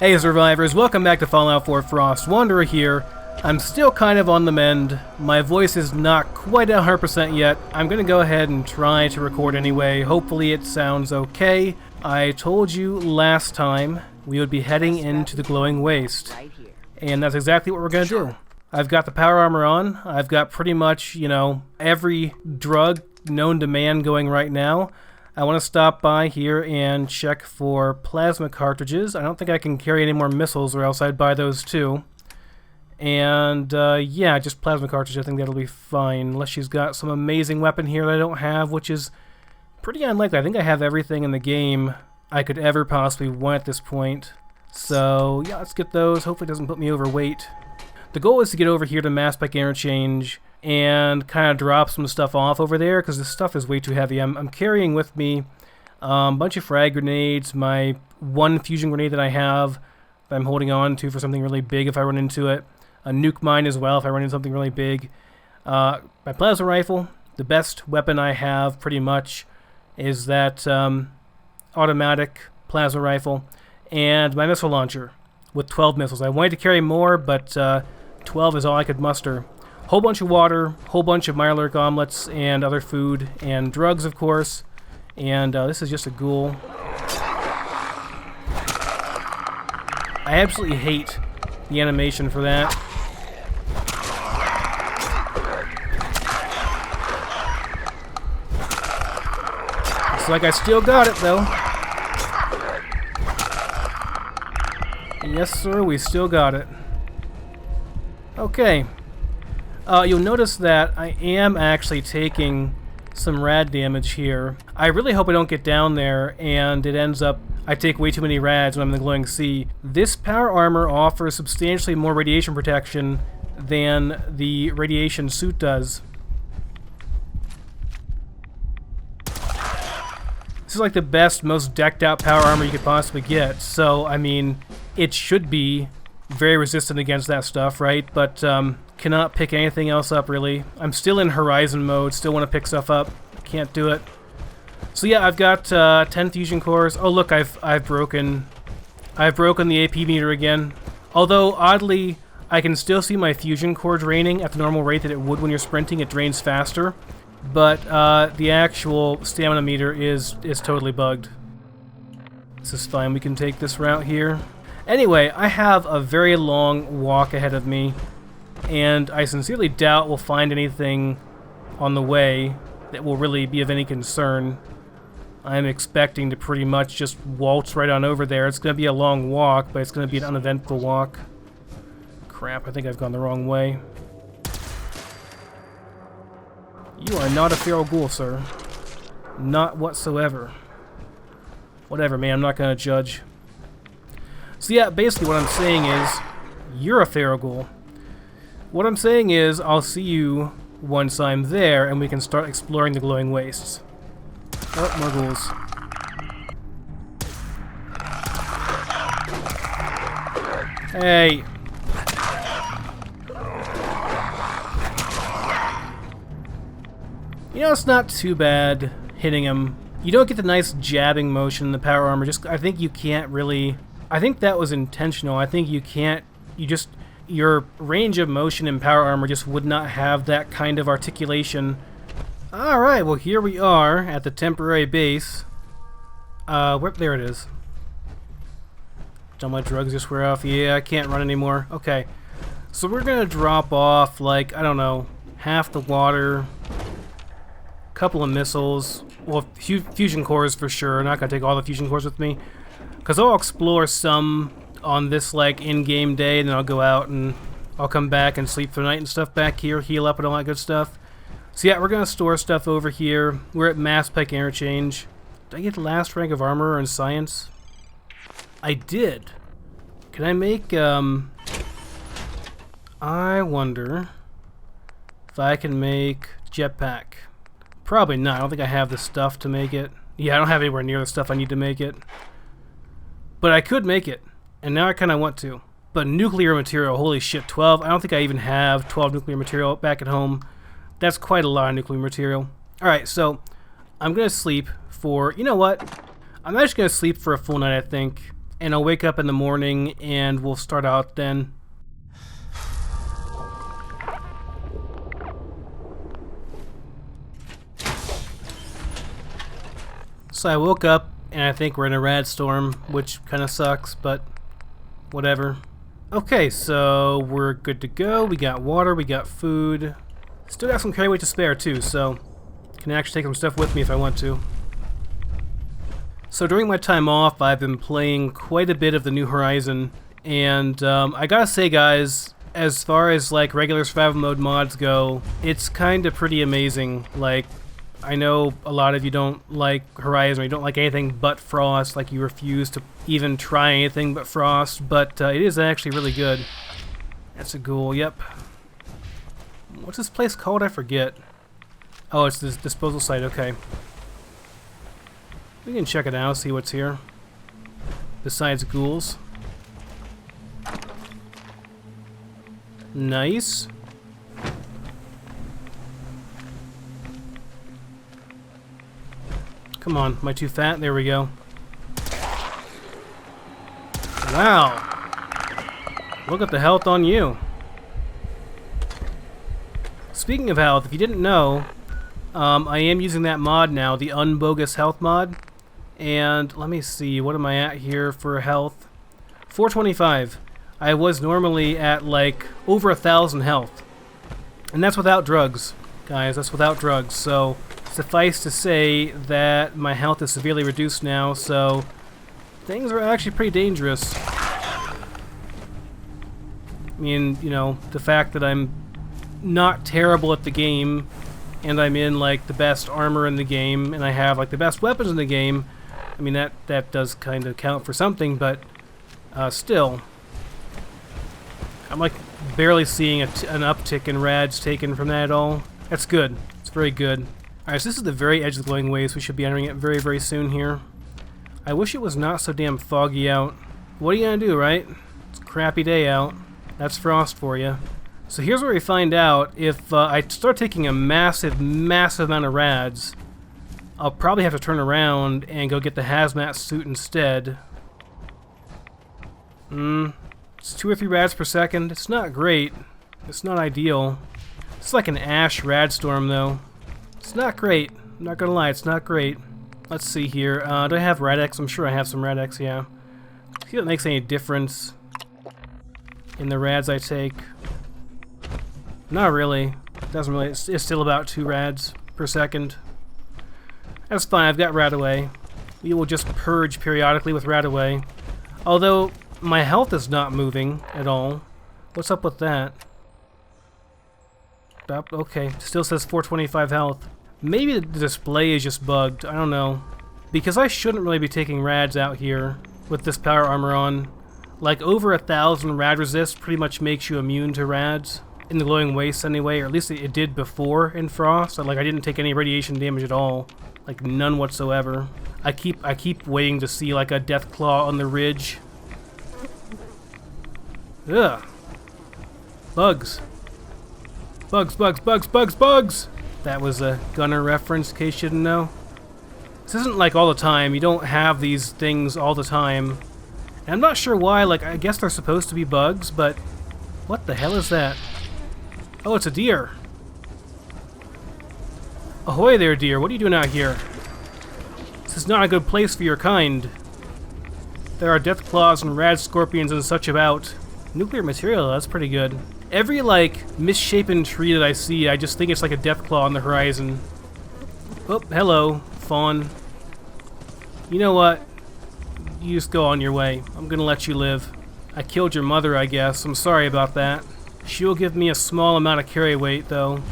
Hey survivors, welcome back to Fallout 4 Frost. Wanderer here. I'm still kind of on the mend. My voice is not quite at 100% yet. I'm gonna go ahead and try to record anyway. Hopefully it sounds okay. I told you last time we would be heading into the glowing waste. And that's exactly what we're gonna do. I've got the power armor on. I've got pretty much, every drug known to man going right now. I want to stop by here and check for plasma cartridges. I don't think I can carry any more missiles or else I'd buy those too. And yeah, just plasma cartridges. I think that'll be fine. Unless she's got some amazing weapon here that I don't have, which is pretty unlikely. I think I have everything in the game I could ever possibly want at this point. So yeah, let's get those. Hopefully it doesn't put me overweight. The goal is to get over here to mass spec interchange and kind of drop some stuff off over there because this stuff is way too heavy. I'm carrying with me a bunch of frag grenades, my one fusion grenade that I have that I'm holding on to for something really big if I run into it, a nuke mine as well if I run into something really big, my plasma rifle. The best weapon I have pretty much is that automatic plasma rifle, and my missile launcher with 12 missiles. I wanted to carry more, but 12 is all I could muster. Whole bunch of water, whole bunch of Mirelurk omelets, and other food, and drugs, of course. And this is just a ghoul. I absolutely hate the animation for that. Looks like I still got it, though. Yes, sir, we still got it. Okay. You'll notice that I am actually taking some rad damage here. I really hope I don't get down there and it ends up I take way too many rads when I'm in the glowing sea. This power armor offers substantially more radiation protection than the radiation suit does. This is like the best, most decked out power armor you could possibly get. So, I mean, it should be very resistant against that stuff, right? But, cannot pick anything else up, really. I'm still in Horizon mode, still want to pick stuff up. Can't do it. So yeah, I've got 10 fusion cores. Oh look, I've broken the AP meter again. Although, oddly, I can still see my fusion core draining at the normal rate that it would when you're sprinting. It drains faster. But the actual stamina meter is totally bugged. This is fine, we can take this route here. Anyway, I have a very long walk ahead of me, and I sincerely doubt we'll find anything on the way that will really be of any concern. I'm expecting to pretty much just waltz right on over there. It's going to be a long walk, but it's going to be an uneventful walk. Crap, I think I've gone the wrong way. You are not a feral ghoul, sir. Not whatsoever. Whatever, man, I'm not going to judge. So yeah, basically what I'm saying is, you're a feral ghoul. What I'm saying is, I'll see you once I'm there, and we can start exploring the glowing wastes. Oh, more ghouls. Hey! You know, it's not too bad hitting him. You don't get the nice jabbing motion in the power armor. I think you can't really... I think that was intentional. I think you can't... Your range of motion in power armor just would not have that kind of articulation. Alright, well here we are at the temporary base. There it is. Don't my drugs just wear off? Yeah, I can't run anymore. Okay. So we're gonna drop off, like, I don't know, half the water, couple of missiles, well, fusion cores for sure. I'm not gonna take all the fusion cores with me, because I'll explore some on this, like, in-game day, and then I'll go out and I'll come back and sleep for the night and stuff back here, heal up and all that good stuff. So yeah, we're gonna store stuff over here. We're at mass spec interchange. Did I get the last rank of armor in science? I did. Can I make, I wonder if I can make jetpack. Probably not. I don't think I have the stuff to make it. Yeah, I don't have anywhere near the stuff I need to make it. But I could make it. And now I kind of want to. But nuclear material, holy shit, 12. I don't think I even have 12 nuclear material back at home. That's quite a lot of nuclear material. Alright, so I'm going to sleep for... You know what? I'm actually going to sleep for a full night, I think. and I'll wake up in the morning and we'll start out then. So I woke up and I think we're in a rad storm, which kind of sucks, but whatever. Okay, so we're good to go. We got water, we got food. Still got some carry weight to spare too, so can actually take some stuff with me if I want to. So during my time off, I've been playing quite a bit of the New Horizon, and I gotta say, guys, as far as like regular survival mode mods go, it's kind of pretty amazing. Like, I know a lot of you don't like Horizon, or you don't like anything but Frost, like you refuse to even try anything but Frost, but it is actually really good. That's a ghoul, yep. What's this place called? I forget. Oh, it's this disposal site, okay. We can check it out, see what's here. Besides ghouls. Nice. Come on, am I too fat? There we go. Wow. Look at the health on you. Speaking of health, if you didn't know, I am using that mod now, the Unbogus Health mod. And let me see, what am I at here for health? 425. I was normally at like over 1,000 health. And that's without drugs, guys, that's without drugs. So suffice to say that my health is severely reduced now, so things are actually pretty dangerous. I mean, you know, the fact that I'm not terrible at the game, and I'm in like the best armor in the game, and I have like the best weapons in the game, I mean that does kind of count for something, but still, I'm like barely seeing an uptick in rads taken from that at all. That's good. It's very good. Alright, so this is the very edge of the glowing waste. We should be entering it very, very soon here. I wish it was not so damn foggy out. What are you gonna do, right? It's a crappy day out. That's Frost for you. So here's where we find out if I start taking a massive, massive amount of rads, I'll probably have to turn around and go get the hazmat suit instead. It's 2 or 3 rads per second. It's not great. It's not ideal. It's like an ash rad storm though. It's not great. I'm not gonna lie, it's not great. Let's see here. Do I have Rad-X? I'm sure I have some Rad-X, yeah. See if it makes any difference in the rads I take. Not really. It doesn't really. It's still about 2 rads per second. That's fine, I've got Radaway. We will just purge periodically with Radaway. Although, my health is not moving at all. What's up with that? Okay, still says 425 health. Maybe the display is just bugged, I don't know. Because I shouldn't really be taking rads out here with this power armor on. Like over 1,000 rad resist pretty much makes you immune to rads. In the glowing waste anyway, or at least it did before in Frost. Like I didn't take any radiation damage at all. Like none whatsoever. I keep waiting to see like a death claw on the ridge. Ugh. Bugs. Bugs, bugs, bugs, bugs, bugs! That was a Gunner reference, in case you didn't know. This isn't like all the time. You don't have these things all the time. And I'm not sure why, like, I guess they're supposed to be bugs, but what the hell is that? Oh, it's a deer. Ahoy there, deer. What are you doing out here? This is not a good place for your kind. There are death claws and rad scorpions and such about. Nuclear material, that's pretty good. Every, like, misshapen tree that I see, I just think it's like a death claw on the horizon. Oh, hello, fawn. You know what? You just go on your way. I'm gonna let you live. I killed your mother, I guess. I'm sorry about that. She'll give me a small amount of carry weight, though.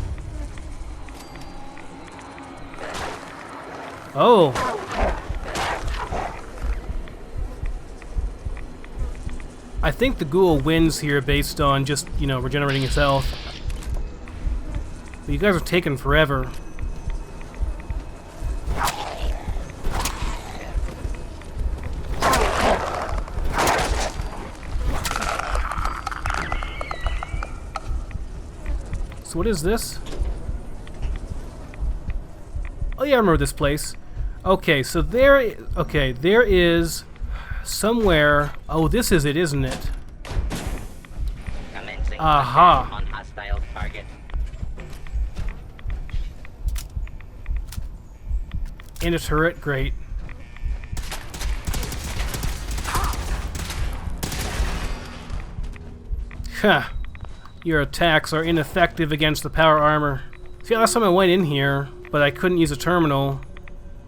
Oh! I think the ghoul wins here based on just, you know, regenerating his health. But you guys are taking forever. So what is this? Oh yeah, I remember this place. Okay, so there is somewhere... Oh, this is it, isn't it? Commencing Aha. attack on hostile target. And a turret, great. Huh. Your attacks are ineffective against the power armor. See, last time I went in here, but I couldn't use a terminal.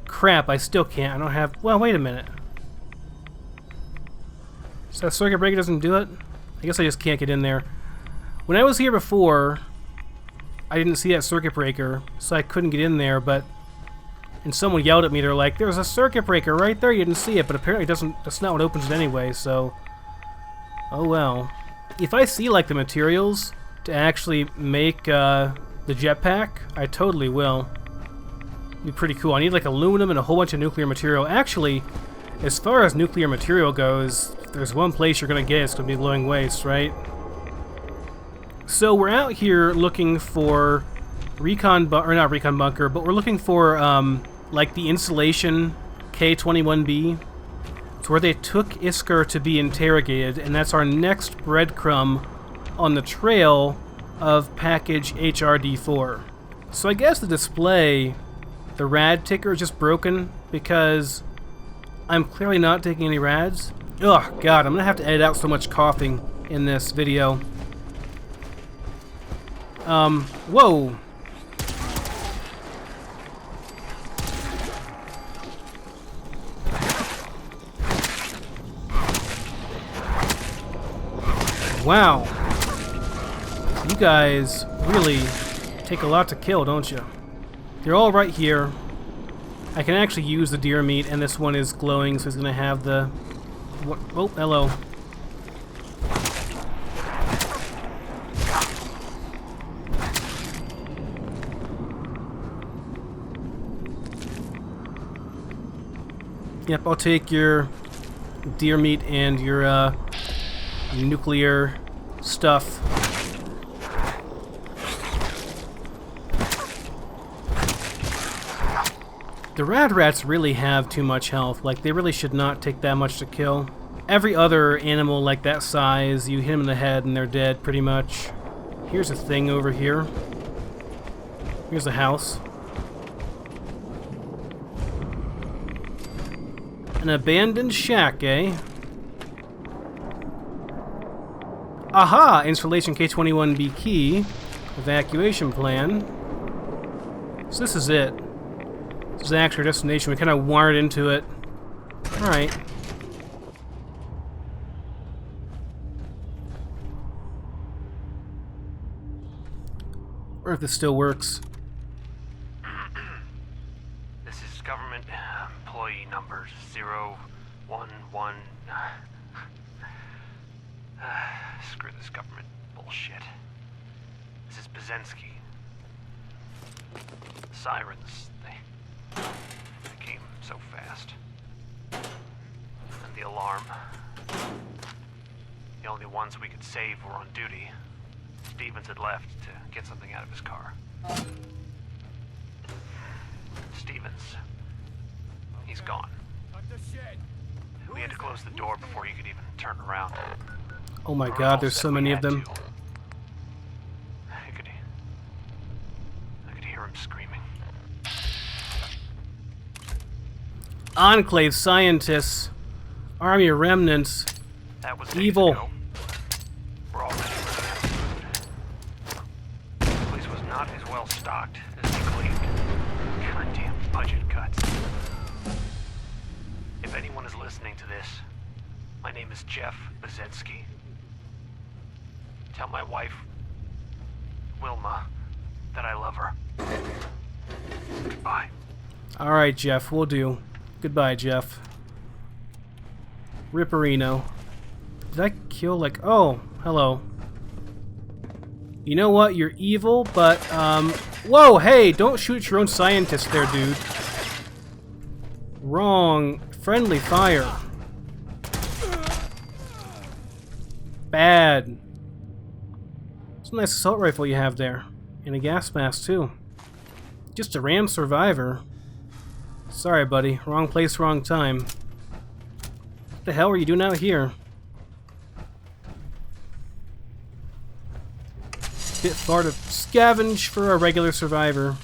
Crap, I still can't. I don't have... Well, wait a minute. So that circuit breaker doesn't do it? I guess I just can't get in there. When I was here before, I didn't see that circuit breaker, so I couldn't get in there, but... And someone yelled at me, they're like, there's a circuit breaker right there, you didn't see it, but apparently it doesn't, that's not what opens it anyway, so... Oh well. If I see, like, the materials to actually make, the jetpack, I totally will. It'd be pretty cool. I need, like, aluminum and a whole bunch of nuclear material. Actually, as far as nuclear material goes, if there's one place you're gonna get, it's gonna be glowing waste, right? So we're out here looking for not recon bunker, but we're looking for, like, the installation K-21B. It's where they took Isker to be interrogated, and that's our next breadcrumb on the trail of package HRD4. So I guess the display, the rad ticker, is just broken because I'm clearly not taking any rads. Ugh, God, I'm gonna have to edit out so much coughing in this video. Whoa! Wow. You guys really take a lot to kill, don't you? They're all right here. I can actually use the deer meat, and this one is glowing, so it's gonna have the... What? Oh, hello. Yep, I'll take your deer meat and your, nuclear stuff. The rad rats really have too much health. Like, they really should not take that much to kill. Every other animal like that size, you hit them in the head and they're dead, pretty much. Here's a thing over here. Here's a house. An abandoned shack, eh? Aha! Installation K-21B key. Evacuation plan. So this is it. This is the actual destination. We kind of wired into it. Alright. Or if this still works. This is government employee number 011. Screw this government bullshit. This is Bazensky. Sirens, they came so fast. And the alarm. The only ones we could save were on duty. Stevens had left to get something out of his car. Stevens. He's gone. We had to close the door before he could even turn around. Oh my God, there's so many of them. I could hear him screaming. Enclave scientists. Army remnants. That was evil. We're all ready for the food. The place was not as well stocked as they claimed. Goddamn budget cuts. If anyone is listening to this, my name is Jeff Bazensky. Tell my wife, Wilma, that I love her. Goodbye. Alright, Jeff, we'll do. Goodbye, Jeff. Ripperino. Did I kill, like... Oh, hello. You know what? You're evil, but, Whoa, hey! Don't shoot your own scientist there, dude. Wrong. Friendly fire. Bad. It's a nice assault rifle you have there. And a gas mask, too. Just a Ram survivor. Sorry, buddy. Wrong place, wrong time. What the hell are you doing out here? Bit far to scavenge for a regular survivor.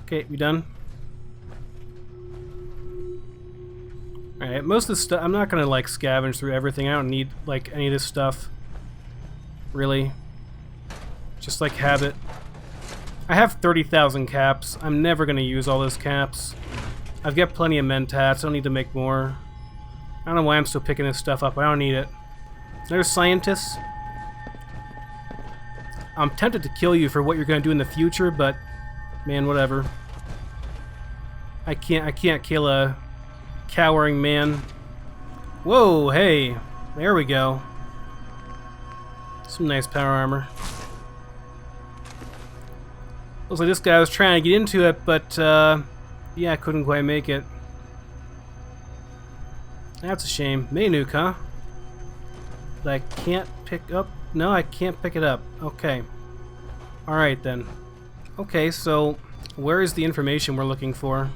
Okay, we done? Alright, most of this stuff, I'm not gonna like scavenge through everything. I don't need like any of this stuff. Really. Just like habit. I have 30,000 caps. I'm never gonna use all those caps. I've got plenty of mentats. I don't need to make more. I don't know why I'm still picking this stuff up. I don't need it. There's scientists. I'm tempted to kill you for what you're gonna do in the future, but man, whatever. I can't kill a cowering man. Whoa, hey. There we go. Some nice power armor. Looks like this guy was trying to get into it, but yeah, I couldn't quite make it. That's a shame. Maynuk, huh? But I can't pick up... No, I can't pick it up. Okay. Alright then. Okay, so where is the information we're looking for?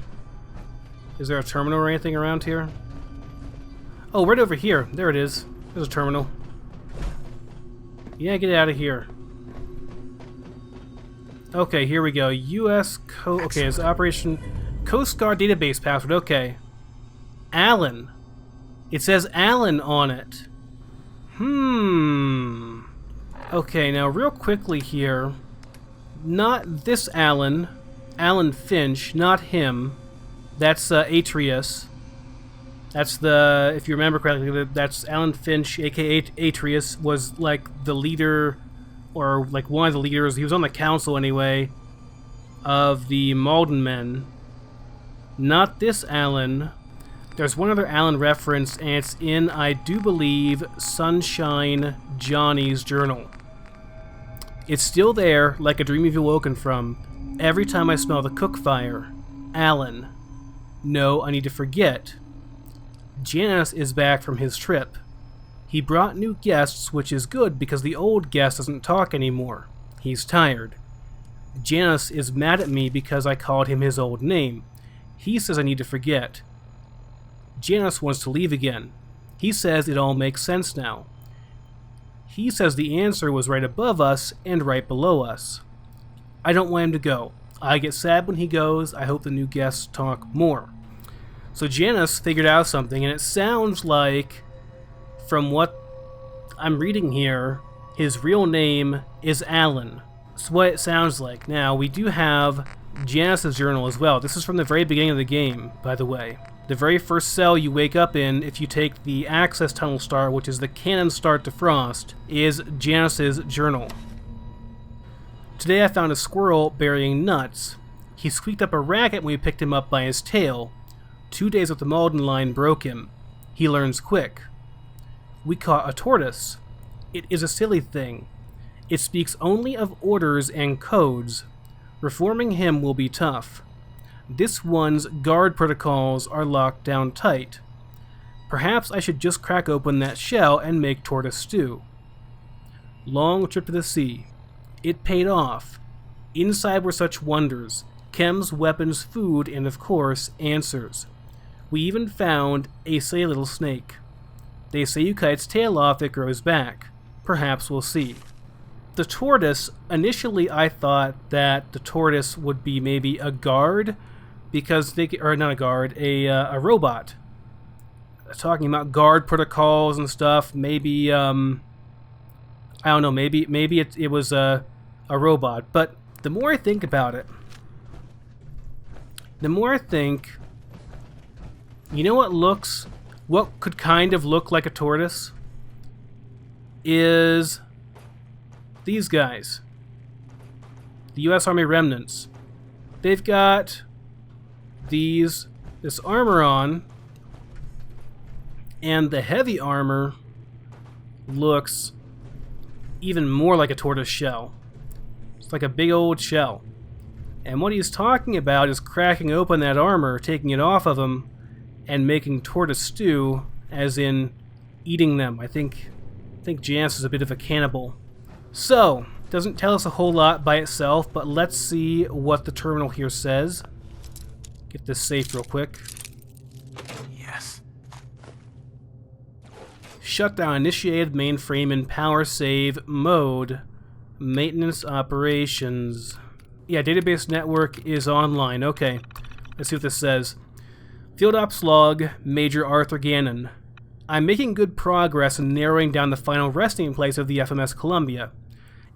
Is there a terminal or anything around here? Oh, right over here. There it is. There's a terminal. Yeah, get out of here. Okay, here we go. U.S. Okay, it's Operation Coast Guard database password. Okay. Allen. It says Allen on it. Okay, now real quickly here. Not this Allen. Alan Finch, not him. That's Atreus. That's the, if you remember correctly, that's Alan Finch, aka Atreus, was like the leader, or like one of the leaders, he was on the council anyway, of the Malden men. Not this Alan. There's one other Alan reference, and it's in, I do believe, Sunshine Johnny's journal. It's still there, like a dream you've awoken from. Every time I smell the cook fire. Alan. No, I need to forget. Janus is back from his trip. He brought new guests, which is good because the old guest doesn't talk anymore. He's tired. Janus is mad at me because I called him his old name. He says I need to forget. Janus wants to leave again. He says it all makes sense now. He says the answer was right above us and right below us. I don't want him to go. I get sad when he goes. I hope the new guests talk more. So Janus figured out something, and it sounds like, from what I'm reading here, his real name is Alan. That's what it sounds like. Now, we do have Janus' journal as well. This is from the very beginning of the game, by the way. The very first cell you wake up in, if you take the access tunnel star, which is the cannon start to Frost, is Janus' journal. Today I found a squirrel burying nuts. He squeaked up a racket when we picked him up by his tail. 2 days with the Malden line broke him. He learns quick. We caught a tortoise. It is a silly thing. It speaks only of orders and codes. Reforming him will be tough. This one's guard protocols are locked down tight. Perhaps I should just crack open that shell and make tortoise stew. Long trip to the sea. It paid off. Inside were such wonders. Chems, weapons, food, and of course, answers. We even found a silly little snake. They say you cut its tail off, it grows back. Perhaps we'll see. The tortoise, initially I thought that the tortoise would be maybe a guard, because they, or not a guard, a robot. Talking about guard protocols and stuff, maybe, I don't know, maybe it was a robot. But the more I think about it, the more I think, you know what could kind of look like a tortoise? Is these guys. The U.S. Army remnants. They've got this armor on, and the heavy armor looks even more like a tortoise shell. It's like a big old shell. And what he's talking about is cracking open that armor, taking it off of them, and making tortoise stew, as in eating them. I think Janus is a bit of a cannibal. So, Doesn't tell us a whole lot by itself, but let's see what the terminal here says. Get this safe real quick. Yes. Shutdown initiated, mainframe in power save mode. Maintenance operations. Yeah, database network is online. Okay, let's see what this says. Field Ops Log, Major Arthur Gannon. I'm making good progress in narrowing down the final resting place of the FMS Columbia.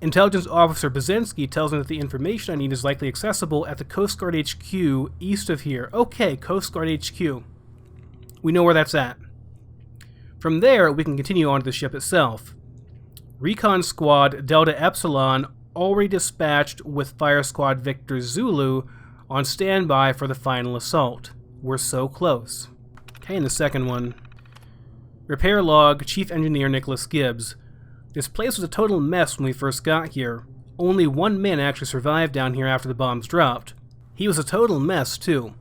Intelligence Officer Bazinski tells me that the information I need is likely accessible at the Coast Guard HQ east of here. Okay, Coast Guard HQ. We know where that's at. From there, we can continue on to the ship itself. Recon Squad Delta Epsilon already dispatched with Fire Squad Victor Zulu on standby for the final assault. We're so close. Okay, and the second one. Repair Log, Chief Engineer Nicholas Gibbs. This place was a total mess when we first got here. Only one man actually survived down here after the bombs dropped. He was a total mess, too.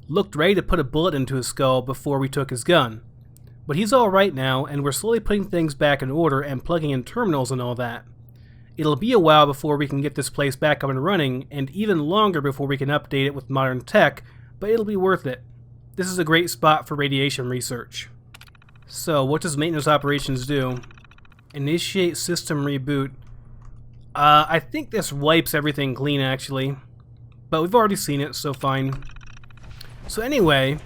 Looked ready to put a bullet into his skull before we took his gun. But he's alright now, and we're slowly putting things back in order and plugging in terminals and all that. It'll be a while before we can get this place back up and running, and even longer before we can update it with modern tech, but it'll be worth it. This is a great spot for radiation research. So, what does maintenance operations do? Initiate system reboot. I think this wipes everything clean, actually. But we've already seen it, so fine. So anyway,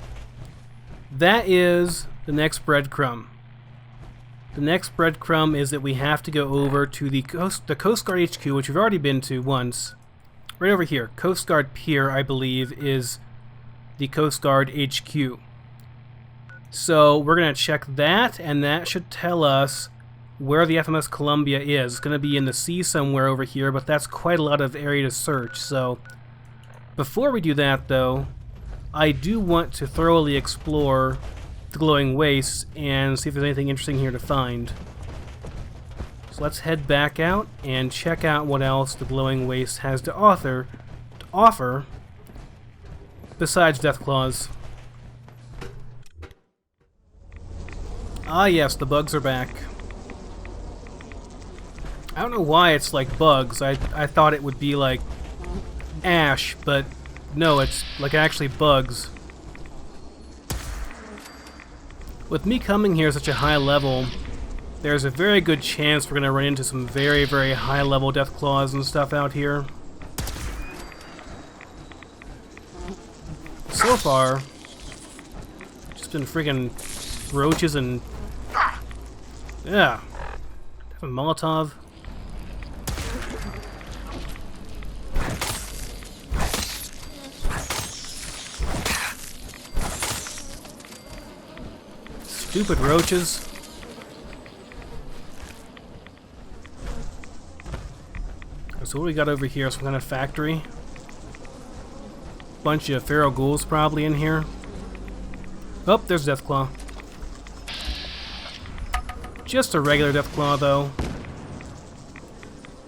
that is the next breadcrumb. The next breadcrumb is that we have to go over to the Coast Guard HQ, which we've already been to once. Right over here. Coast Guard Pier, I believe, is the Coast Guard HQ. So we're going to check that, and that should tell us where the FMS Columbia is. It's going to be in the sea somewhere over here, but that's quite a lot of area to search. So before we do that, though, I do want to thoroughly explore the glowing wastes and see if there's anything interesting here to find. So let's head back out and check out what else the glowing waste has to offer besides Deathclaws. Ah yes, the bugs are back. I don't know why it's like bugs. I thought it would be like ash, but no, it's like actually bugs. With me coming here at such a high level, there's a very good chance we're going to run into some very, very high level Deathclaws and stuff out here. So far, just been friggin' roaches and... yeah. Have a Molotov. Stupid roaches. So what do we got over here? Some kind of factory. Bunch of feral ghouls probably in here. Oh, there's Deathclaw. Just a regular Deathclaw though.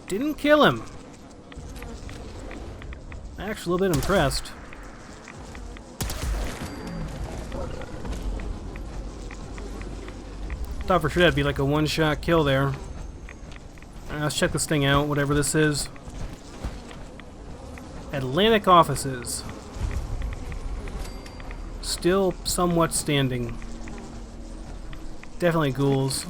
Didn't kill him. Actually a little bit impressed. Thought for sure that'd be like a one-shot kill there. Let's check this thing out, whatever this is. Atlantic offices. Still somewhat standing. Definitely ghouls.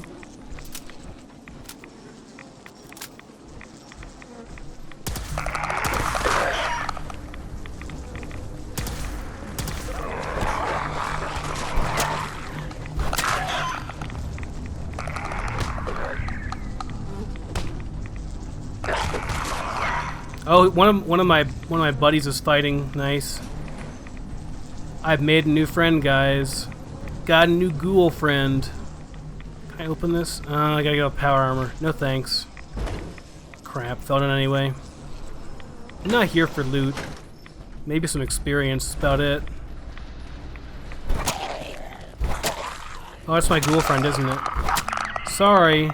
Oh, one of my buddies is fighting. Nice. I've made a new friend, guys. Got a new ghoul friend. Can I open this? I gotta go power armor. No thanks. Crap, fell in anyway. I'm not here for loot. Maybe some experience, that's about it. Oh, that's my ghoul friend, isn't it? Sorry.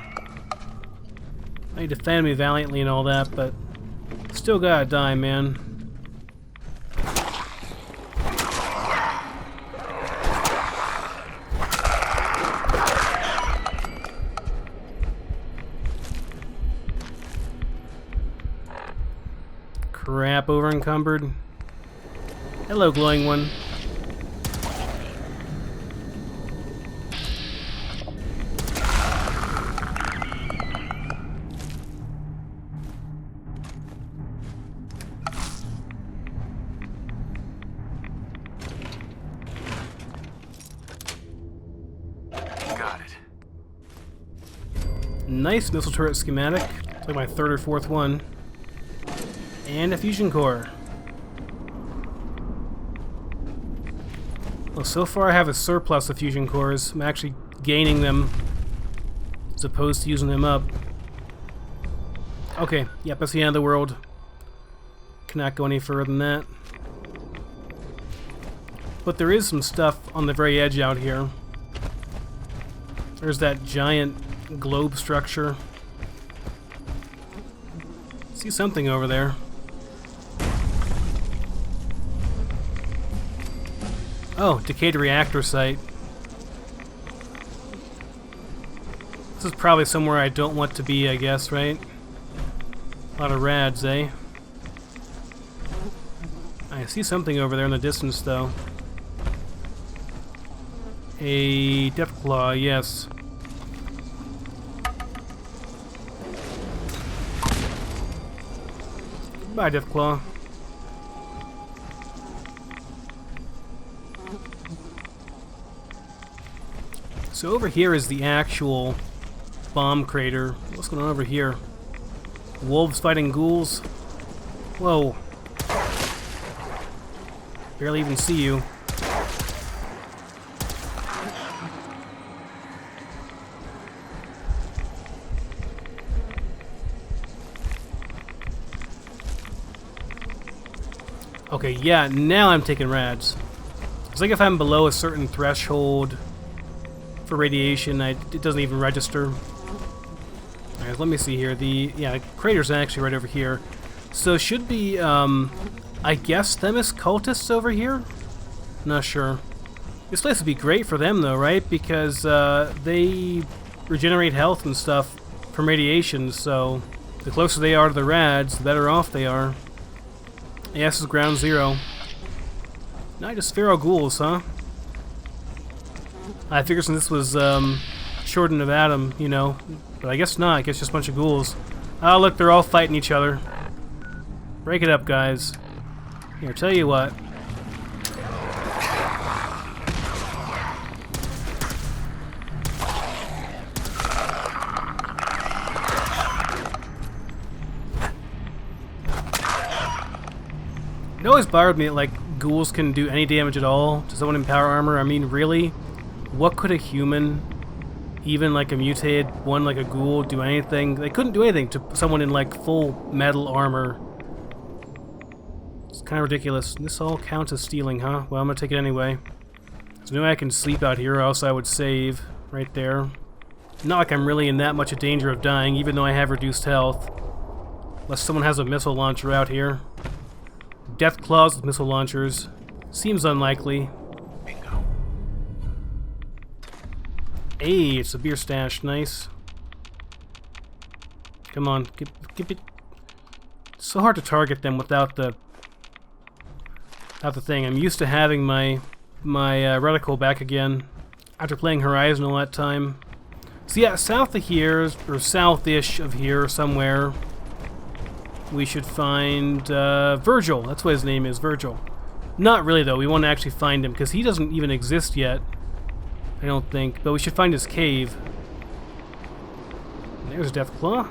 You defend me valiantly and all that, but still gotta die, man. crap, over encumbered. Hello, glowing one. Got it. Nice missile turret schematic. It's like my third or fourth one. And a fusion core. Well, so far I have a surplus of fusion cores. I'm actually gaining them as opposed to using them up. Okay, yep, that's the end of the world. Cannot go any further than that. But there is some stuff on the very edge out here. There's that giant globe structure. See something over there. Oh, decayed reactor site. This is probably somewhere I don't want to be, I guess, right? A lot of rads, eh? I see something over there in the distance, though. A Deathclaw, yes. Bye, Deathclaw. So over here is the actual bomb crater. What's going on over here? Wolves fighting ghouls? Whoa. Barely even see you. Okay, yeah, now I'm taking rads. It's like if I'm below a certain threshold for radiation, it doesn't even register. Alright, let me see here. The crater's actually right over here. So should be, I guess, Themis cultists over here? Not sure. This place would be great for them, though, right? Because they regenerate health and stuff from radiation, so the closer they are to the rads, the better off they are. Yeah, this is ground zero. Not just feral ghouls, huh? I figured since this was Shorten of Adam, you know, but I guess not. I guess just a bunch of ghouls. Oh, look, they're all fighting each other. Break it up, guys. Here, tell you what. It always bothered me that, like, ghouls can do any damage at all to someone in power armor. I mean, really? What could a human, even like a mutated one like a ghoul, do anything? They couldn't do anything to someone in, like, full metal armor. It's kind of ridiculous. This all counts as stealing, huh? Well, I'm gonna take it anyway. There's no way I can sleep out here, or else I would save right there. Not like I'm really in that much of danger of dying, even though I have reduced health. Unless someone has a missile launcher out here. Death claws with missile launchers. Seems unlikely. Bingo. Hey, it's a beer stash. Nice. Come on, give it. It's so hard to target them without the thing. I'm used to having my reticle back again after playing Horizon all that time. So yeah, south of here, or south-ish of here somewhere, we should find Virgil. That's what his name is, Virgil. Not really, though. We want to actually find him, because he doesn't even exist yet. I don't think. But we should find his cave. There's Deathclaw.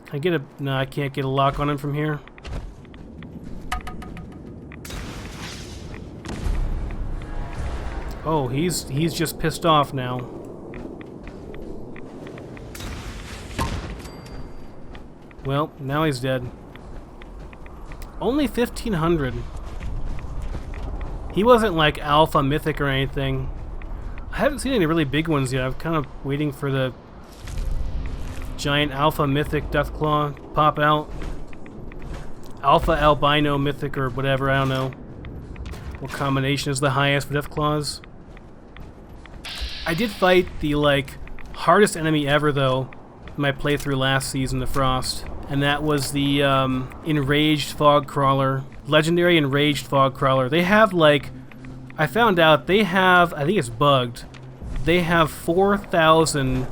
Can I get a... No, I can't get a lock on him from here. Oh, he's just pissed off now. Well, now he's dead. Only 1,500. He wasn't like alpha mythic or anything. I haven't seen any really big ones yet. I'm kind of waiting for the giant alpha mythic Deathclaw to pop out. Alpha albino mythic or whatever, I don't know. What combination is the highest for Deathclaws? I did fight the, like, hardest enemy ever, though, my playthrough last season of Frost, and that was the Enraged Fog Crawler. Legendary Enraged Fog Crawler. They have, like, I found out they have, I think it's bugged, they have 4,000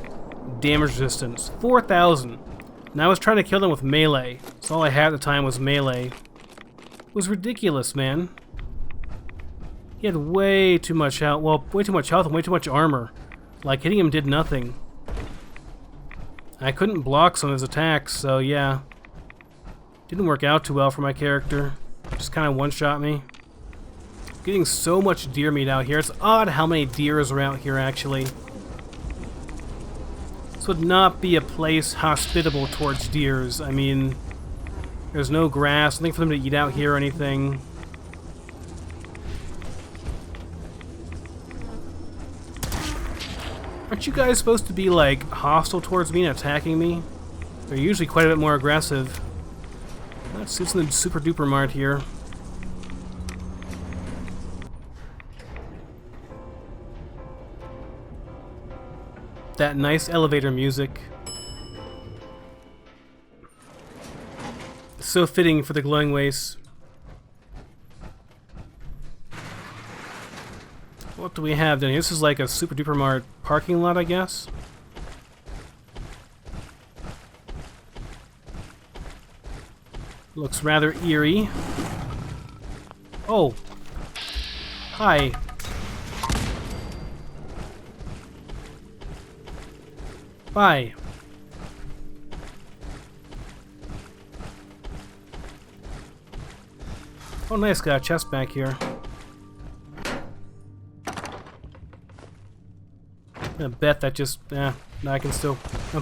damage resistance. 4,000. And I was trying to kill them with melee, so all I had at the time was melee. It was ridiculous, man. He had way too much health, well, way too much health and way too much armor. Like, hitting him did nothing. I couldn't block some of his attacks, so yeah. Didn't work out too well for my character. Just kind of one-shot me. Getting so much deer meat out here. It's odd how many deers are out here, actually. This would not be a place hospitable towards deers. I mean, there's no grass, nothing for them to eat out here or anything. Aren't you guys supposed to be, like, hostile towards me and attacking me? They're usually quite a bit more aggressive. Let's see what's in the super duper mart here. That nice elevator music. So fitting for the glowing waste. What do we have down here? This is like a super duper mart parking lot, I guess. Looks rather eerie. Oh. Hi. Bye. Oh, nice, got a chest back here. I bet that just, no, I'm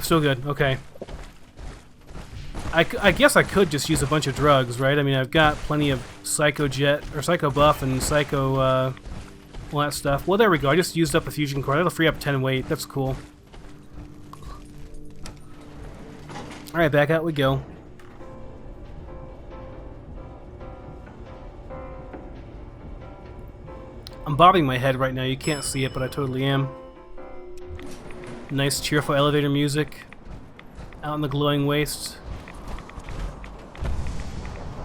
still good, okay. I guess I could just use a bunch of drugs, right? I mean, I've got plenty of Psycho Jet, or Psycho Buff and Psycho, all that stuff. Well, there we go, I just used up a fusion core. That'll free up 10 weight, that's cool. Alright, back out we go. I'm bobbing my head right now, you can't see it, but I totally am. Nice cheerful elevator music out in the glowing waste.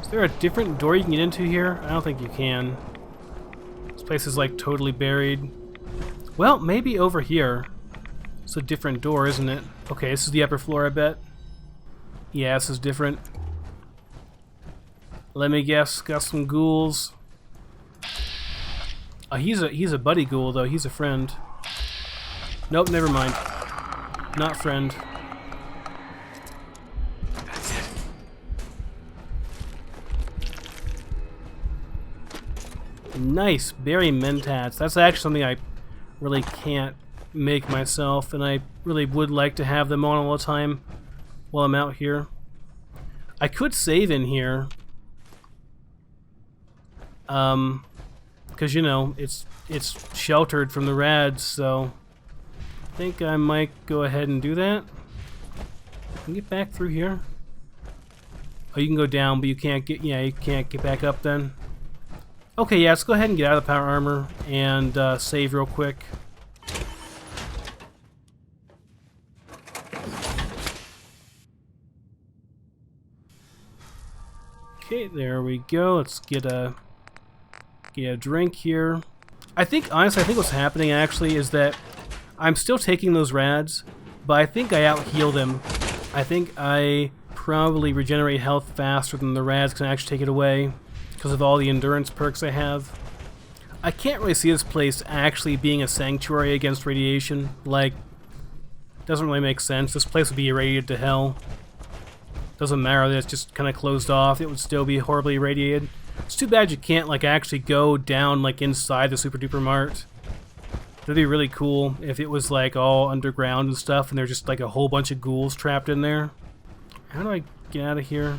Is there a different door you can get into here? I don't think you can. This place is like totally buried. Well, maybe over here. It's a different door, isn't it? Okay, this is the upper floor, I bet. Yeah, this is different. Let me guess, got some ghouls. He's a buddy ghoul though, he's a friend. Nope, never mind. Not friend. That's it. Nice, berry mentats. That's actually something I really can't make myself, and I really would like to have them on all the time while I'm out here. I could save in here. Because, you know, it's sheltered from the rads, so I think I might go ahead and do that. Can you get back through here? Oh, you can go down, but you can't get, yeah, you can't get back up then. Okay, yeah, let's go ahead and get out of the power armor and save real quick. Okay, there we go. Let's get a drink here. Honestly, I think what's happening actually is that I'm still taking those rads, but I think I out-heal them. I think I probably regenerate health faster than the rads can actually take it away because of all the endurance perks I have. I can't really see this place actually being a sanctuary against radiation. Like, doesn't really make sense. This place would be irradiated to hell. Doesn't matter that it's just kind of closed off. It would still be horribly irradiated. It's too bad you can't, like, actually go down, like, inside the Super Duper Mart. That'd be really cool if it was, like, all underground and stuff, and there's just, like, a whole bunch of ghouls trapped in there. How do I get out of here?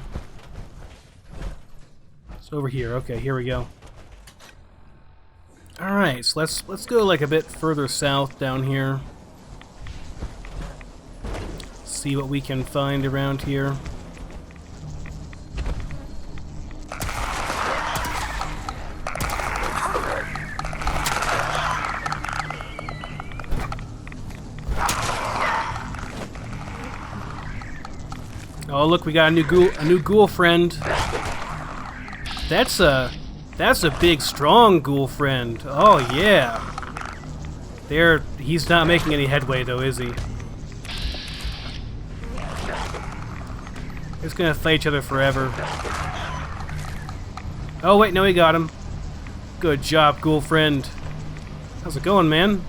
It's over here. Okay, here we go. Alright, so let's go, like, a bit further south down here. See what we can find around here. Oh, look, we got a new ghoul friend. That's a big, strong ghoul friend. Oh yeah. He's not making any headway though, is he? They're just gonna fight each other forever. Oh wait, no, he got him. Good job, ghoul friend. How's it going, man?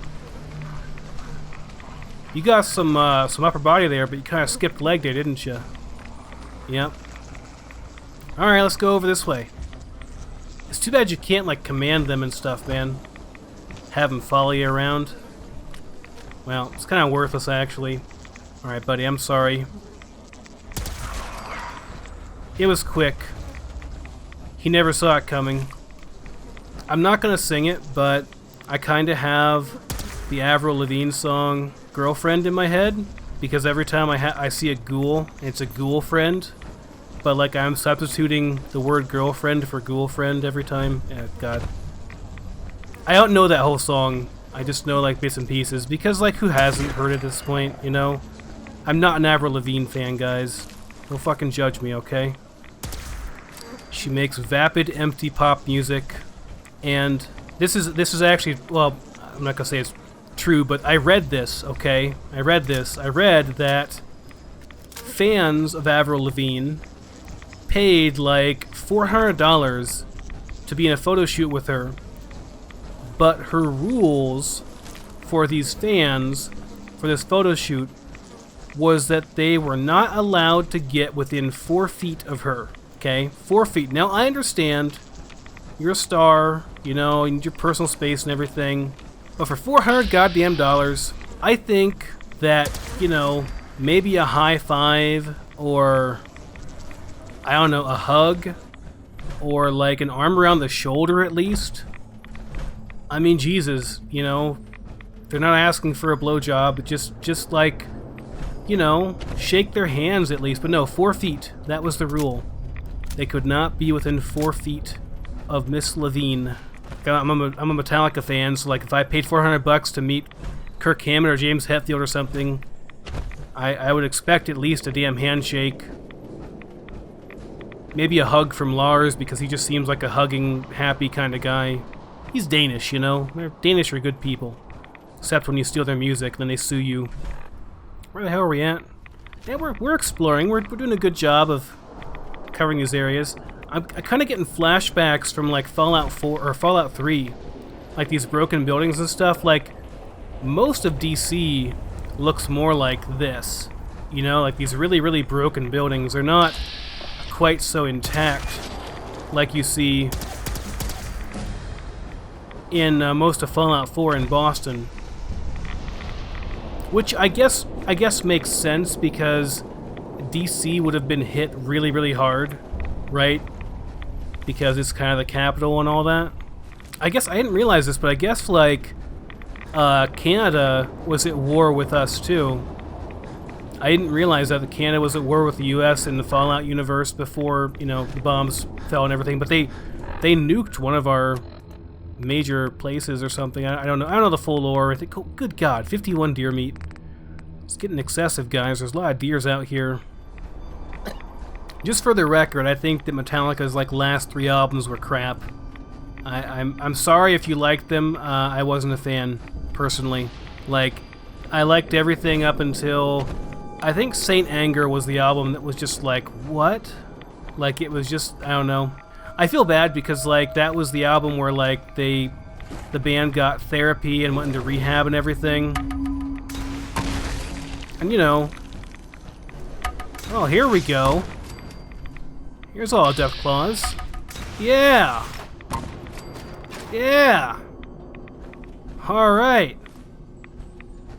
You got some upper body there, but you kind of skipped leg there, didn't you? Yep. Alright, let's go over this way. It's too bad you can't, like, command them and stuff, man. Have them follow you around. Well, it's kind of worthless, actually. Alright, buddy, I'm sorry. It was quick. He never saw it coming. I'm not gonna sing it, but I kind of have the Avril Lavigne song Girlfriend in my head, because every time I see a ghoul, it's a ghoul friend. But like I'm substituting the word girlfriend for ghoul friend every time. Yeah, God. I don't know that whole song. I just know like bits and pieces, because like who hasn't heard it at this point, you know? I'm not an Avril Lavigne fan, guys. Don't fucking judge me, okay? She makes vapid, empty pop music, and this is actually, well, I'm not gonna say it's true, but I read this, okay? I read that fans of Avril Lavigne paid like $400 to be in a photo shoot with her, but her rules for these fans for this photo shoot was that they were not allowed to get within 4 feet of her. Okay, 4 feet. Now I understand you're a star, you know, you need your personal space and everything, but for $400 goddamn dollars, I think that, you know, maybe a high five, or I don't know, a hug, or like an arm around the shoulder at least. I mean, Jesus, you know, they're not asking for a blowjob, but just like, you know, shake their hands at least. But no, 4 feet. That was the rule. They could not be within 4 feet of Miss Lavigne. I'm a Metallica fan, so like if I paid $400 to meet Kirk Hammett or James Hetfield or something, I would expect at least a damn handshake. Maybe a hug from Lars, because he just seems like a hugging, happy kind of guy. He's Danish, you know? Danish are good people. Except when you steal their music, then they sue you. Where the hell are we at? Yeah, we're exploring. We're doing a good job of covering these areas. I'm kind of getting flashbacks from like Fallout 4 or Fallout 3, like these broken buildings and stuff. Like most of DC looks more like this, you know, like these really, really broken buildings. They're not quite so intact like you see in most of Fallout 4 in Boston, which I guess makes sense because DC would have been hit really, really hard, right? Because it's kind of the capital and all that. I guess I didn't realize this, but I guess like Canada was at war with us too. I didn't realize that Canada was at war with the U.S. in the Fallout universe before, you know, the bombs fell and everything. But they nuked one of our major places or something. I don't know. I don't know the full lore. I think. Oh, good God, 51 deer meat. It's getting excessive, guys. There's a lot of deers out here. Just for the record, I think that Metallica's like last 3 albums were crap. I'm sorry if you liked them. I wasn't a fan personally. Like, I liked everything up until I think Saint Anger was the album that was just like, what? Like, it was just, I don't know. I feel bad because like that was the album where like the band got therapy and went into rehab and everything. And you know, oh, here we go. Here's all Death Claws. Yeah! Yeah! Alright.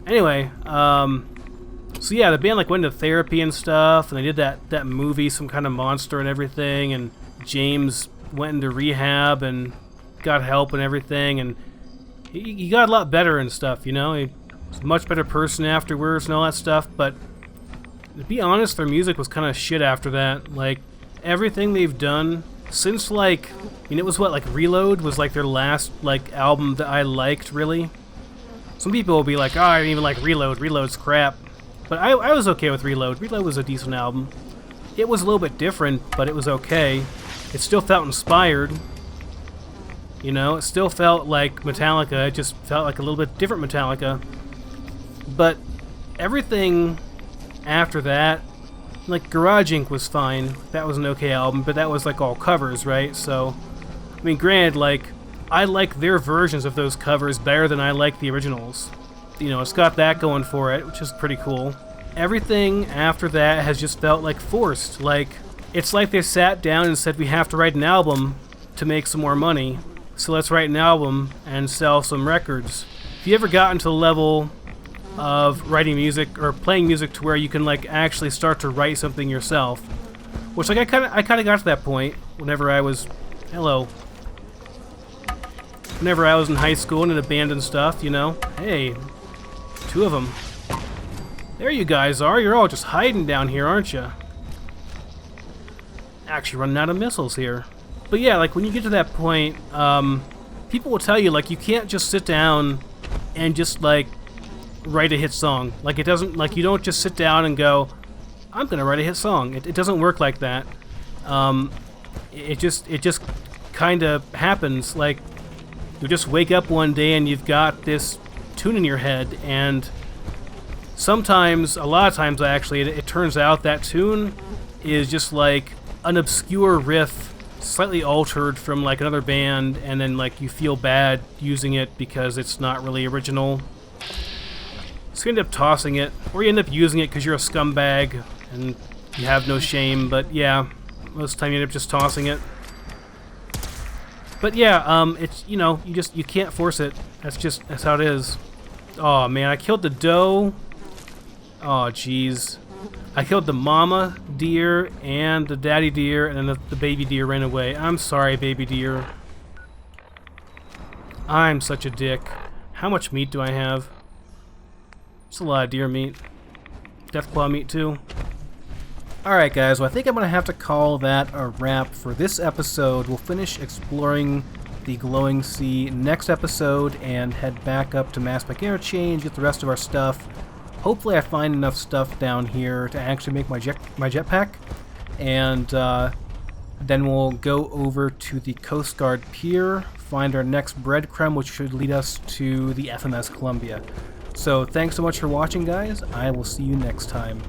Anyway, so yeah, the band like went into therapy and stuff, and they did that movie, Some Kind of Monster and everything, and James went into rehab and got help and everything, and he got a lot better and stuff, you know? He was a much better person afterwards and all that stuff, but to be honest, their music was kind of shit after that. Like, everything they've done since like, I mean, it was what, like Reload was like their last like album that I liked, really. Some people will be like, oh, I didn't even like Reload, Reload's crap. But I was okay with Reload. Reload was a decent album. It was a little bit different, but it was okay. It still felt inspired. You know, it still felt like Metallica. It just felt like a little bit different Metallica. But everything after that, like Garage Inc. was fine. That was an okay album, but that was like all covers, right? So, I mean, granted, like, I like their versions of those covers better than I like the originals. You know, it's got that going for it, which is pretty cool. Everything after that has just felt like forced. Like, it's like they sat down and said, we have to write an album to make some more money. So let's write an album and sell some records. If you ever gotten to the level of writing music or playing music to where you can like actually start to write something yourself, which like I kind of got to that point whenever I was whenever I was in high school and in a band and stuff, you know. Hey, two of them. There you guys are. You're all just hiding down here, aren't you? Actually running out of missiles here. But yeah, like when you get to that point, people will tell you like you can't just sit down and just like write a hit song. Like it doesn't, like you don't just sit down and go, I'm gonna write a hit song. It doesn't work like that. It just kind of happens. Like you just wake up one day and you've got this tune in your head, and sometimes, a lot of times actually, it turns out that tune is just like an obscure riff, slightly altered from like another band, and then like you feel bad using it because it's not really original. So you end up tossing it, or you end up using it because you're a scumbag and you have no shame. But yeah, most of the time you end up just tossing it. But yeah, it's, you know, you can't force it. That's how it is. Oh man, I killed the doe. Oh jeez. I killed the mama deer and the daddy deer, and then the baby deer ran away. I'm sorry, baby deer. I'm such a dick. How much meat do I have? It's a lot of deer meat. Deathclaw meat too. Alright guys, well I think I'm going to have to call that a wrap for this episode. We'll finish exploring the Glowing Sea next episode and head back up to Mass Spec Interchange, get the rest of our stuff. Hopefully I find enough stuff down here to actually make my jetpack, and then we'll go over to the Coast Guard Pier, find our next breadcrumb, which should lead us to the FMS Columbia. So thanks so much for watching, guys. I will see you next time.